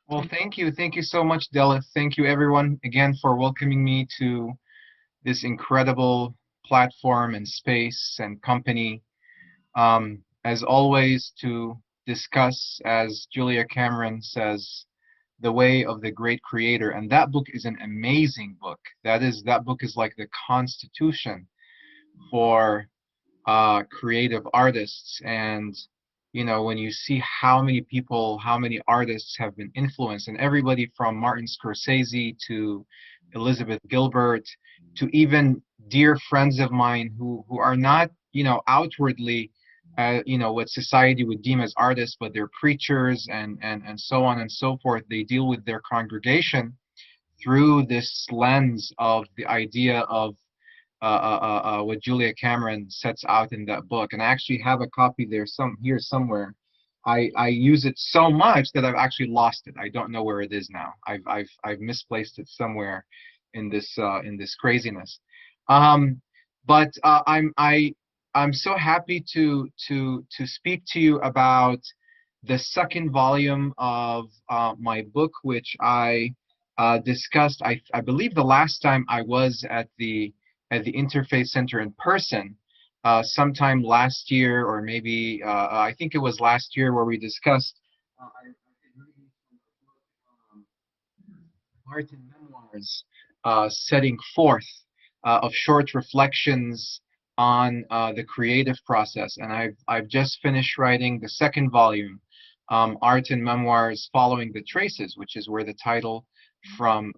Well, thank you. Thank you so much, Della. Thank you, everyone, again, for welcoming me to this incredible platform and space and company. As always, to discuss, as Julia Cameron says, the way of the great creator. And that book is an amazing book. That book is like the constitution for creative artists. And when you see how many people, how many artists have been influenced, and everybody from Martin Scorsese to Elizabeth Gilbert to even dear friends of mine who are not outwardly what society would deem as artists, but they're preachers and so on and so forth. They deal with their congregation through this lens of the idea of what Julia Cameron sets out in that book. And I actually have a copy here somewhere. I use it so much that I've actually lost it. I don't know where it is now. I've misplaced it somewhere in this craziness. Um, but I'm so happy to speak to you about the second volume of my book, which I discussed. I believe the last time I was at the Interfaith Center in person, sometime last year, or maybe I think it was last year, where we discussed art and memoirs, setting forth of short reflections on the creative process. And I've just finished writing the second volume, Art and Memoirs Following the Traces, which is where the title from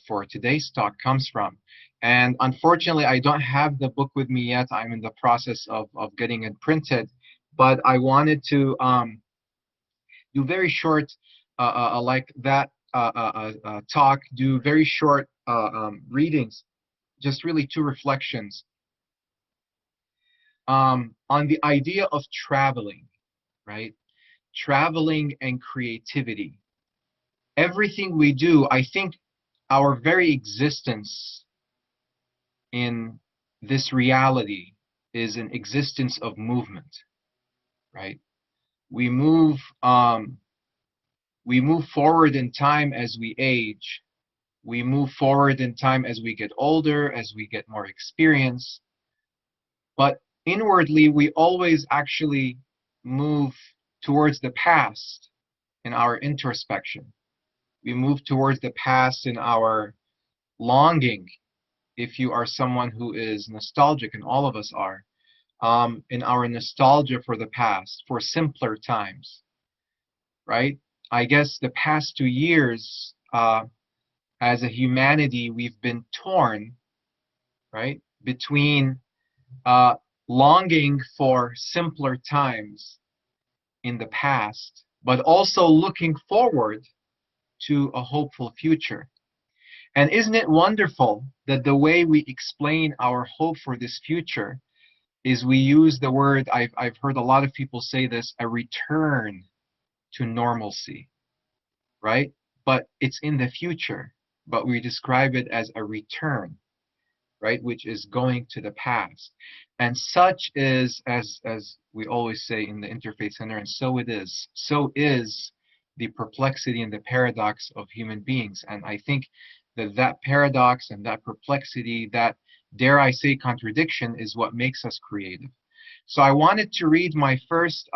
for today's talk comes from. And unfortunately, I don't have the book with me yet. I'm in the process of getting it printed, but I wanted to do very short, like that talk, do very short readings, just really two reflections on the idea of traveling, right? Traveling and creativity. Everything we do, I think our very existence in this reality is an existence of movement, right? We move um, we move forward in time as we age. We move forward in time as we get older, as we get more experience. But inwardly, we always actually move towards the past in our introspection. We move towards the past in our longing, if you are someone who is nostalgic, and all of us are, in our nostalgia for the past, for simpler times, right? I guess the past 2 years, as a humanity, we've been torn, right, between uh, longing for simpler times in the past, but also looking forward to a hopeful future. And isn't it wonderful that the way we explain our hope for this future is we use the word, I've heard a lot of people say this, a return to normalcy, right? But it's in the future, but we describe it as a return, right? Which is going to the past. And such is, as we always say in the Interfaith Center, and so is the perplexity and the paradox of human beings. And I think that that paradox and that perplexity, that, dare I say, contradiction, is what makes us creative. So I wanted to read my first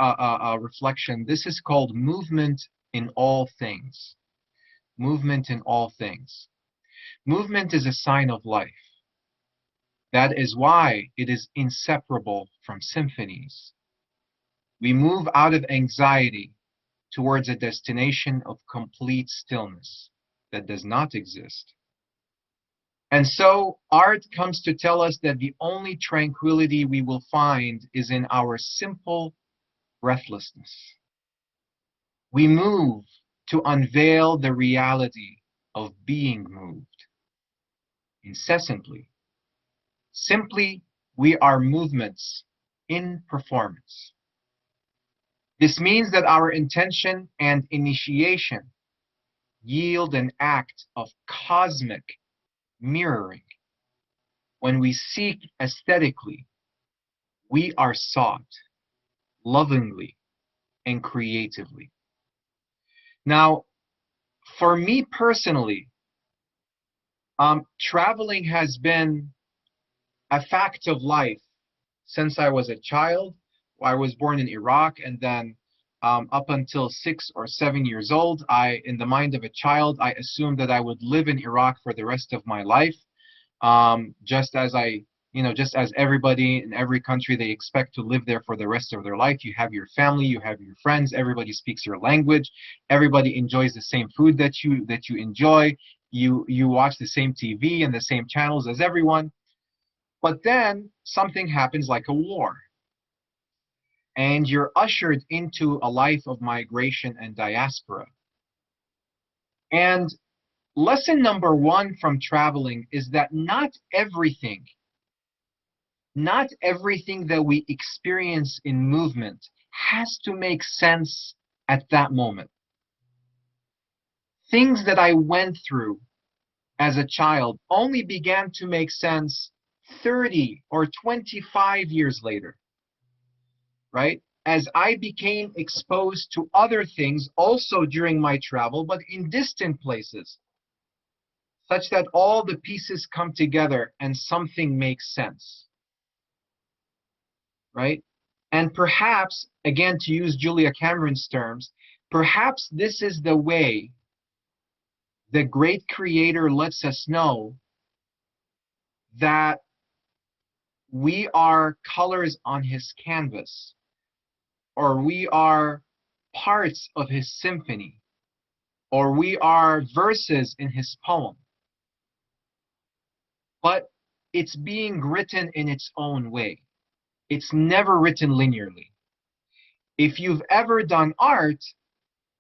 reflection. This is called Movement in All Things. Movement in all things. Movement is a sign of life. That is why it is inseparable from symphonies. We move out of anxiety towards a destination of complete stillness that does not exist. And so art comes to tell us that the only tranquility we will find is in our simple breathlessness. We move to unveil the reality of being moved incessantly. Simply, we are movements in performance. This means that our intention and initiation yield an act of cosmic mirroring. When we seek aesthetically, we are sought lovingly and creatively. Now, For me personally, traveling has been a fact of life since I was a child. I was born in Iraq, and then up until 6 or 7 years old, in the mind of a child, I assumed that I would live in Iraq for the rest of my life. Just as just as everybody in every country, they expect to live there for the rest of their life. You have your family, you have your friends, everybody speaks your language, everybody enjoys the same food that you enjoy. You watch the same TV and the same channels as everyone. But then something happens like a war, and you're ushered into a life of migration and diaspora. And lesson number one from traveling is that not everything that we experience in movement has to make sense at that moment. Things that I went through as a child only began to make sense 30 or 25 years later, right? As I became exposed to other things also during my travel, but in distant places, such that all the pieces come together and something makes sense, right? And perhaps, again, to use Julia Cameron's terms, perhaps this is the way the great creator lets us know that we are colors on his canvas, or we are parts of his symphony, or we are verses in his poem. But it's being written in its own way. It's never written linearly. If you've ever done art,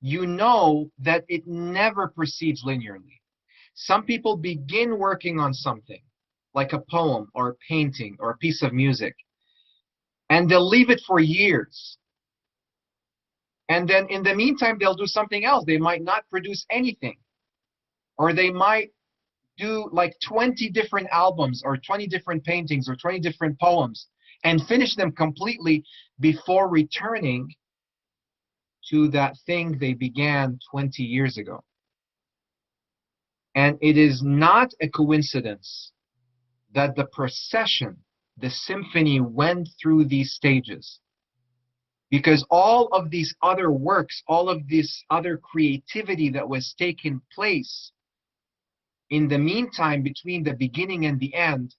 you know that it never proceeds linearly. Some people begin working on something, like a poem or a painting or a piece of music, and they'll leave it for years. And then in the meantime, they'll do something else. They might not produce anything, or they might do like 20 different albums or 20 different paintings or 20 different poems and finish them completely before returning to that thing they began 20 years ago. And it is not a coincidence that the procession, the symphony, went through these stages, because all of these other works, all of this other creativity that was taking place in the meantime between the beginning and the end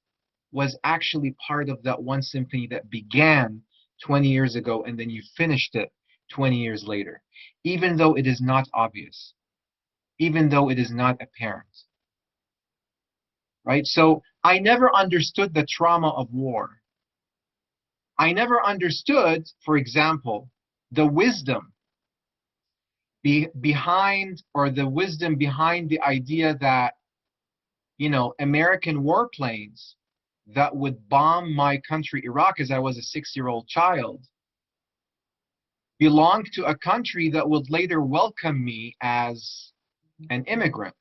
was actually part of that one symphony that began 20 years ago, and then you finished it 20 years later, even though it is not obvious, even though it is not apparent. Right? So I never understood the trauma of war. I never understood, for example, the wisdom behind, or the wisdom behind the idea that, American warplanes that would bomb my country, Iraq, as I was a 6-year-old child, belonged to a country that would later welcome me as an immigrant.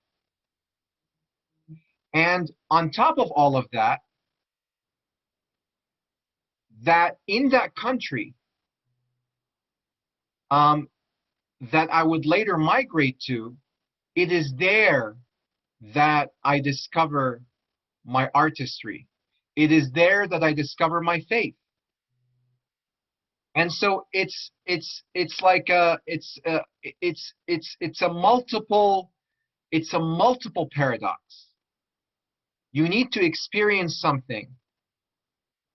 And on top of all of that, that in that country that I would later migrate to, it is there that I discover my artistry. It is there that I discover my faith. And so it's like it's a multiple paradox. You need to experience something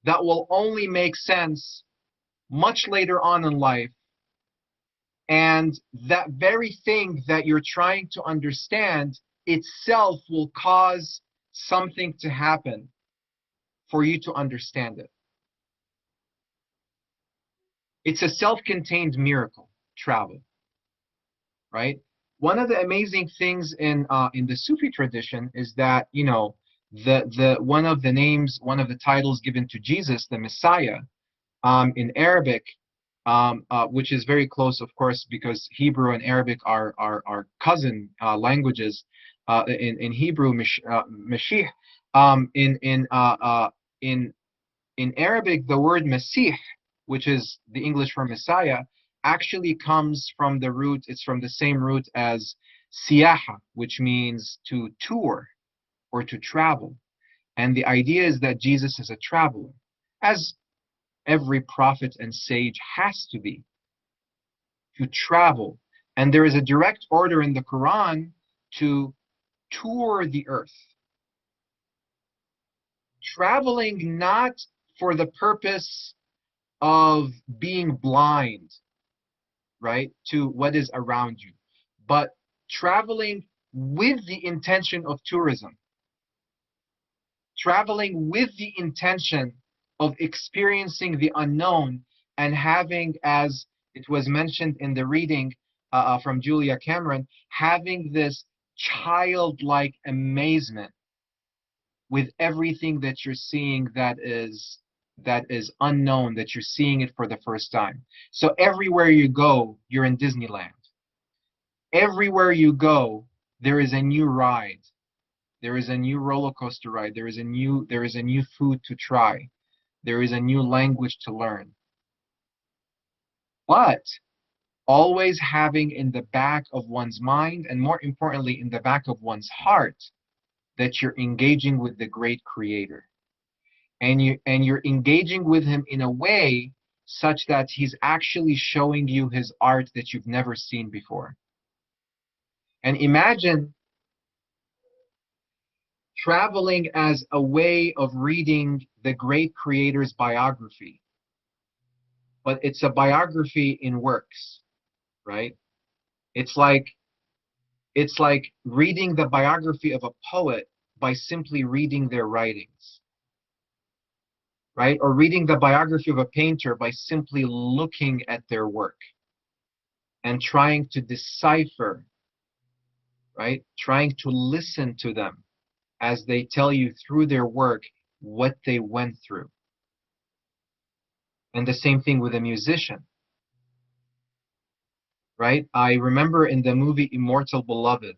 that will only make sense much later on in life, and that very thing that you're trying to understand itself will cause something to happen for you to understand it. It's a self-contained miracle, travel, right? One of the amazing things in the Sufi tradition is that, the one of the names, one of the titles given to Jesus, the Messiah, in Arabic, which is very close, of course, because Hebrew and Arabic are cousin languages. In Hebrew, Mashiach. In Arabic, the word Masih, which is the English for Messiah, actually comes from the root. It's from the same root as siyaha, which means to tour or to travel. And the idea is that Jesus is a traveler, as every prophet and sage has to be, to travel. And there is a direct order in the Quran to tour the earth, traveling not for the purpose of being blind, right, to what is around you, but traveling with the intention of tourism, traveling with the intention of experiencing the unknown and having, as it was mentioned in the reading from Julia Cameron, having this childlike amazement with everything that you're seeing that is unknown, that you're seeing it for the first time. So everywhere you go, you're in Disneyland. Everywhere you go, there is a new ride. There is a new roller coaster ride. There is a new food to try. There is a new language to learn. But always having in the back of one's mind, and more importantly, in the back of one's heart, that you're engaging with the great creator. And you're engaging with him in a way such that he's actually showing you his art that you've never seen before. And imagine traveling as a way of reading the great creator's biography, but it's a biography in works, right? It's like reading the biography of a poet by simply reading their writings, right? Or reading the biography of a painter by simply looking at their work and trying to decipher, right? Trying to listen to them as they tell you through their work what they went through. And the same thing with a musician, right? I remember in the movie Immortal Beloved,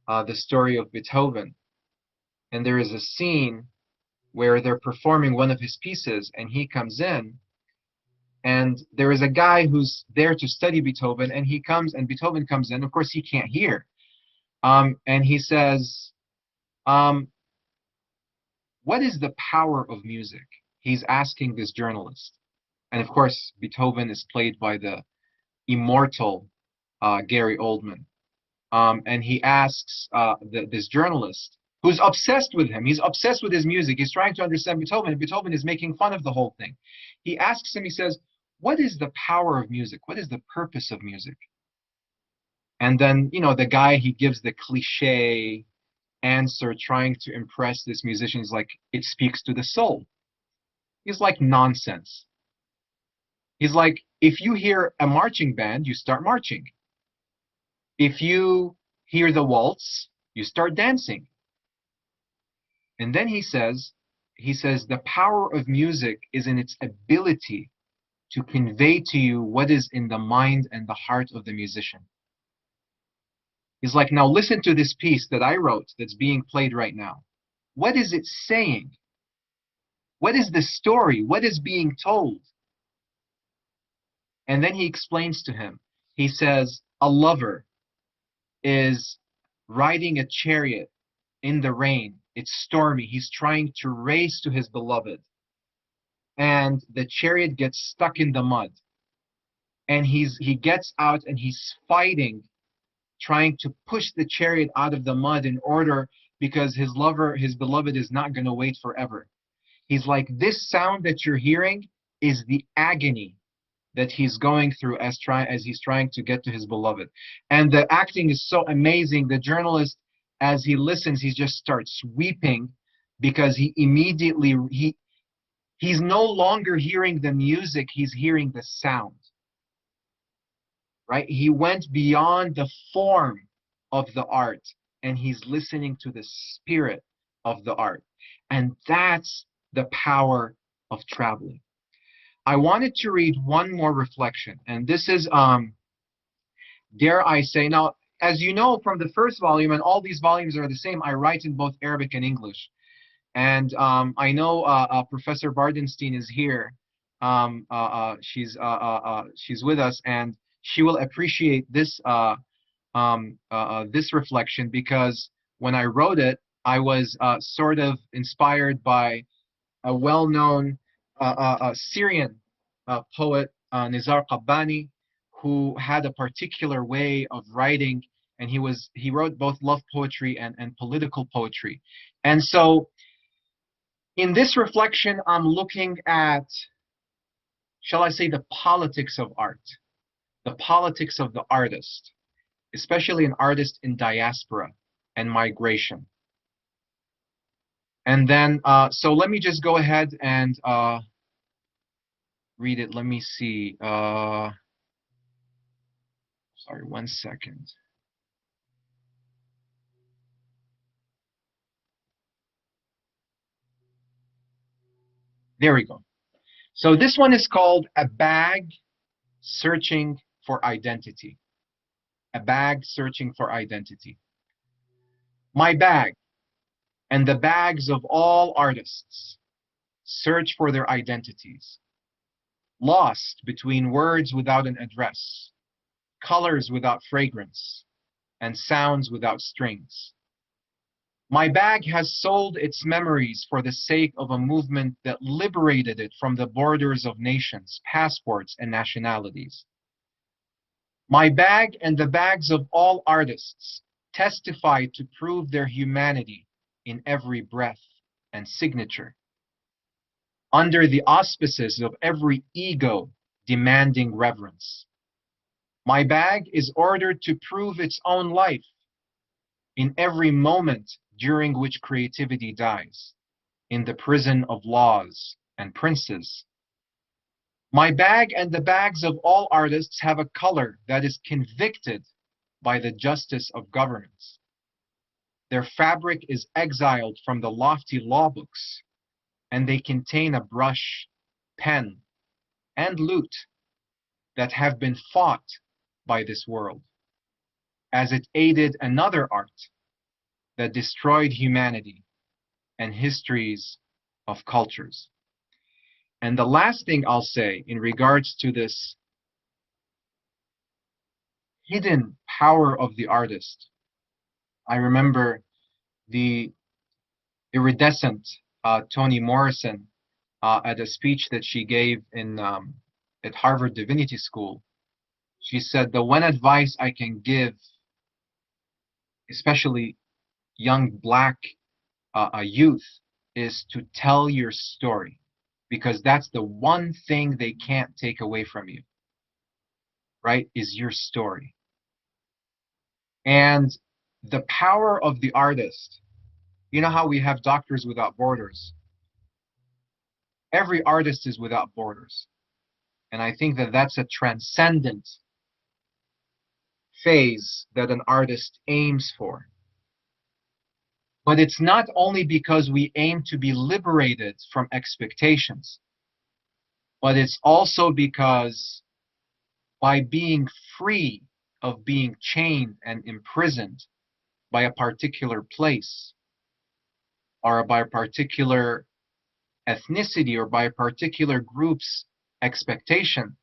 the story of Beethoven, and there is a scene where they're performing one of his pieces, and he comes in, and there is a guy who's there to study Beethoven, and he comes, and Beethoven comes in. Of course, he can't hear, and he says, "What is the power of music?" He's asking this journalist, and of course, Beethoven is played by the immortal Gary Oldman. And he asks this journalist, who's obsessed with him. He's obsessed with his music. He's trying to understand Beethoven, and Beethoven is making fun of the whole thing. He asks him, he says, "What is the power of music? What is the purpose of music?" And then, the guy, he gives the cliche answer trying to impress this musician. He's like, "It speaks to the soul." He's like, "Nonsense." He's like, "If you hear a marching band, you start marching. If you hear the waltz, you start dancing." And then he says, "The power of music is in its ability to convey to you what is in the mind and the heart of the musician." He's like, "Now listen to this piece that I wrote that's being played right now. What is it saying? What is the story? What is being told?" And then he explains to him. He says, a lover is riding a chariot in the rain. It's stormy. He's trying to race to his beloved. And the chariot gets stuck in the mud. And he gets out and he's fighting, trying to push the chariot out of the mud in order, because his beloved is not going to wait forever. He's like, this sound that you're hearing is the agony that he's going through as he's trying to get to his beloved. And the acting is so amazing. The journalist, as he listens, he just starts weeping, because he's no longer hearing the music, he's hearing the sound. Right? He went beyond the form of the art, and he's listening to the spirit of the art. And that's the power of traveling. I wanted to read one more reflection, and this is, dare I say, now, as you know from the first volume, and all these volumes are the same, I write in both Arabic and English. And I know Professor Bardenstein is here. She's with us, and she will appreciate this this reflection because when I wrote it, I was sort of inspired by a well-known Syrian poet, Nizar Qabbani, who had a particular way of writing, and he wrote both love poetry and political poetry. And so in this reflection, I'm looking at, shall I say, the politics of art, the politics of the artist, especially an artist in diaspora and migration. And then, so let me just go ahead and read it. Let me see. Sorry, 1 second. There we go. So this one is called A Bag Searching for Identity. A Bag Searching for Identity. My bag and the bags of all artists search for their identities, lost between words without an address, colors without fragrance, and sounds without strings. My bag has sold its memories for the sake of a movement that liberated it from the borders of nations, passports, and nationalities. My bag and the bags of all artists testify to prove their humanity in every breath and signature. Under the auspices of every ego demanding reverence. My bag is ordered to prove its own life in every moment during which creativity dies, in the prison of laws and princes. My bag and the bags of all artists have a color that is convicted by the justice of governments. Their fabric is exiled from the lofty law books, and they contain a brush, pen, and lute that have been fought by this world, as it aided another art that destroyed humanity and histories of cultures. And the last thing I'll say in regards to this hidden power of the artist, I remember the iridescent Toni Morrison at a speech that she gave at Harvard Divinity School. She said, the one advice I can give, especially young Black youth, is to tell your story, because that's the one thing they can't take away from you, right, is your story. And the power of the artist, you know how we have Doctors Without Borders? Every artist is without borders. And I think that that's a transcendent phase that an artist aims for. But it's not only because we aim to be liberated from expectations, but it's also because by being free of being chained and imprisoned by a particular place or by a particular ethnicity or by a particular group's expectation,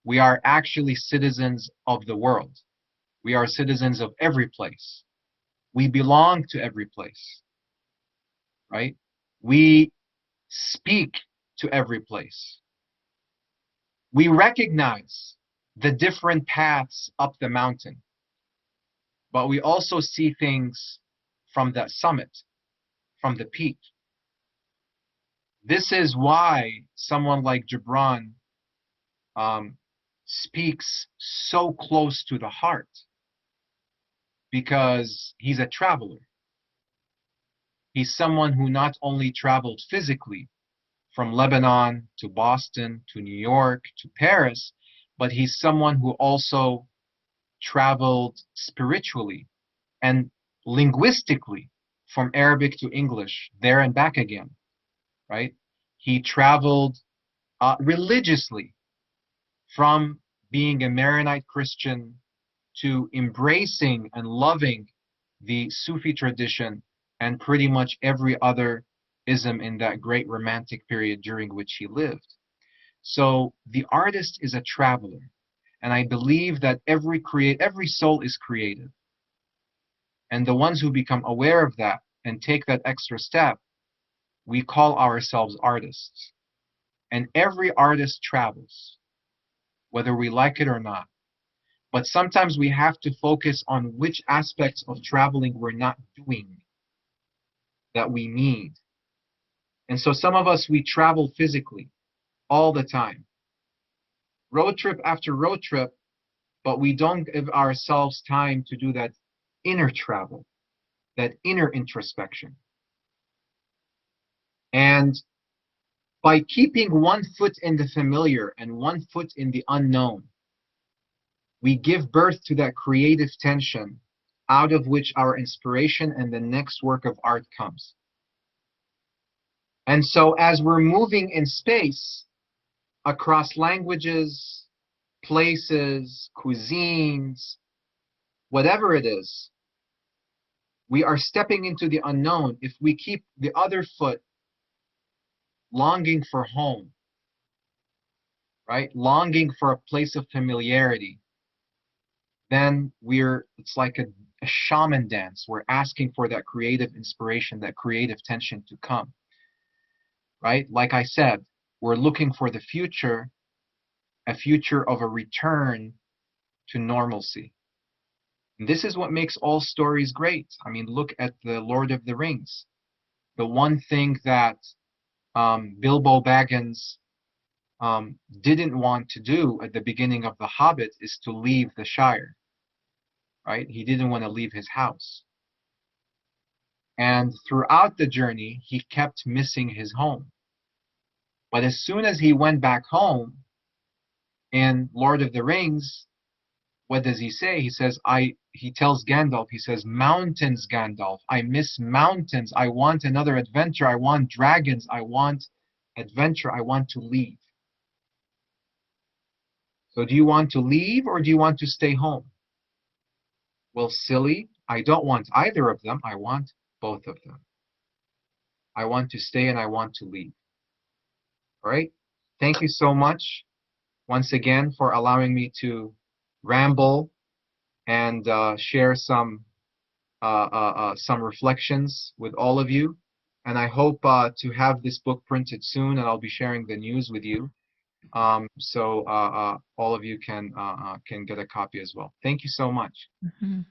we are actually citizens of the world. We are citizens of every place. We belong to every place, right? We speak to every place. We recognize the different paths up the mountain, but we also see things from the summit, from the peak. This is why someone like Gibran speaks so close to the heart, because he's a traveler. He's someone who not only traveled physically from Lebanon to Boston to New York to Paris, but he's someone who also traveled spiritually and linguistically from Arabic to English, there and back again, right? He traveled religiously from being a Maronite Christian to embracing and loving the Sufi tradition and pretty much every other ism in that great romantic period during which he lived. So the artist is a traveler. And I believe that every soul is creative. And the ones who become aware of that and take that extra step, we call ourselves artists. And every artist travels, whether we like it or not. But sometimes we have to focus on which aspects of traveling we're not doing that we need. And so some of us, we travel physically all the time, road trip after road trip, but we don't give ourselves time to do that inner travel, that inner introspection. And by keeping one foot in the familiar and one foot in the unknown, we give birth to that creative tension out of which our inspiration and the next work of art comes. And so as we're moving in space across languages, places, cuisines, whatever it is, we are stepping into the unknown if we keep the other foot longing for home, right? Longing for a place of familiarity. Then it's like a shaman dance. We're asking for that creative inspiration, that creative tension to come, right? Like I said, we're looking for the future, a future of a return to normalcy. And this is what makes all stories great. I mean, look at the Lord of the Rings. The one thing that Bilbo Baggins didn't want to do at the beginning of The Hobbit is to leave the Shire, right? He didn't want to leave his house. And throughout the journey, he kept missing his home. But as soon as he went back home in Lord of the Rings, what does he say? He says, he tells Gandalf, he says, mountains, Gandalf. I miss mountains. I want another adventure. I want dragons. I want adventure. I want to leave. So do you want to leave or do you want to stay home? Well, silly. I don't want either of them. I want both of them. I want to stay and I want to leave. All right. Thank you so much once again for allowing me to ramble and share some reflections with all of you. And I hope to have this book printed soon, and I'll be sharing the news with you. So all of you can get a copy as well. Thank you so much. Mhm.